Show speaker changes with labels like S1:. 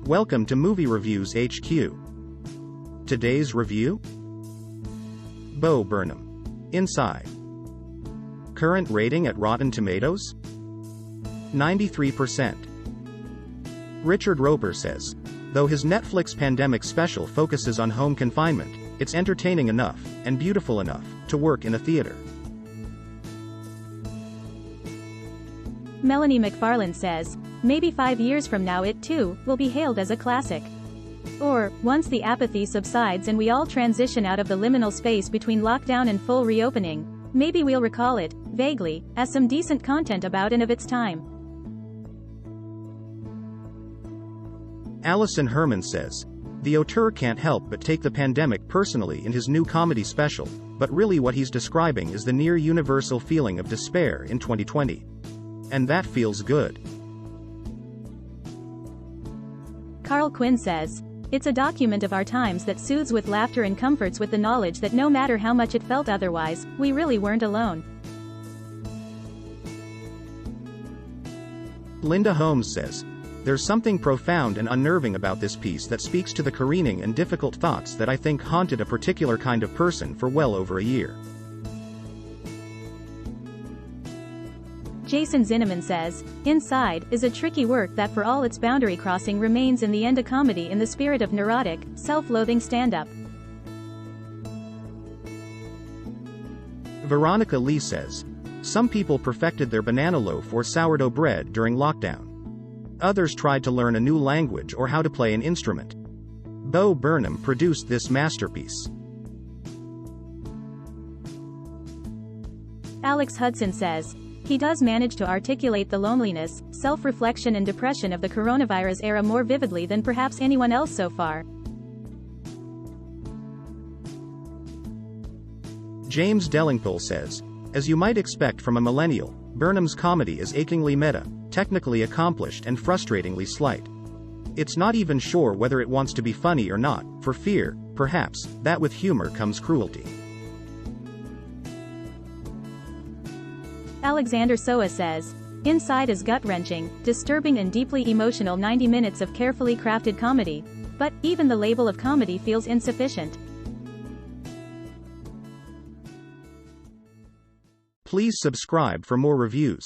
S1: Welcome to Movie Reviews HQ. Today's review? Bo Burnham. Inside. Current rating at Rotten Tomatoes? 93%. Richard Roper says, though his Netflix pandemic special focuses on home confinement, it's entertaining enough, and beautiful enough, to work in a theater.
S2: Melanie Mcfarland says, maybe 5 years from now it too will be hailed as a classic. Or, once the apathy subsides and we all transition out of the liminal space between lockdown and full reopening, maybe we'll recall it, vaguely, as some decent content about and of its time.
S1: Alison Herman says, the auteur can't help but take the pandemic personally in his new comedy special, but really what he's describing is the near-universal feeling of despair in 2020. And that feels good.
S2: Karl Quinn says, it's a document of our times that soothes with laughter and comforts with the knowledge that no matter how much it felt otherwise, we really weren't alone.
S1: Linda Holmes says, there's something profound and unnerving about this piece that speaks to the careening and difficult thoughts that I think haunted a particular kind of person for well over a year.
S2: Jason Zinnemann says, Inside is a tricky work that for all its boundary crossing remains in the end a comedy in the spirit of neurotic, self-loathing stand-up.
S1: Veronica Lee says, some people perfected their banana loaf or sourdough bread during lockdown. Others tried to learn a new language or how to play an instrument. Bo Burnham produced this masterpiece.
S2: Alex Hudson says, he does manage to articulate the loneliness, self-reflection and depression of the coronavirus era more vividly than perhaps anyone else so far.
S1: James Downingpole says, as you might expect from a millennial, Burnham's comedy is achingly meta, technically accomplished and frustratingly slight. It's not even sure whether it wants to be funny or not, for fear, perhaps, that with humor comes cruelty.
S2: Alexander Sowa says, Inside is gut-wrenching, disturbing and deeply emotional 90 minutes of carefully crafted comedy. But, even the label of comedy feels insufficient.
S1: Please subscribe for more reviews.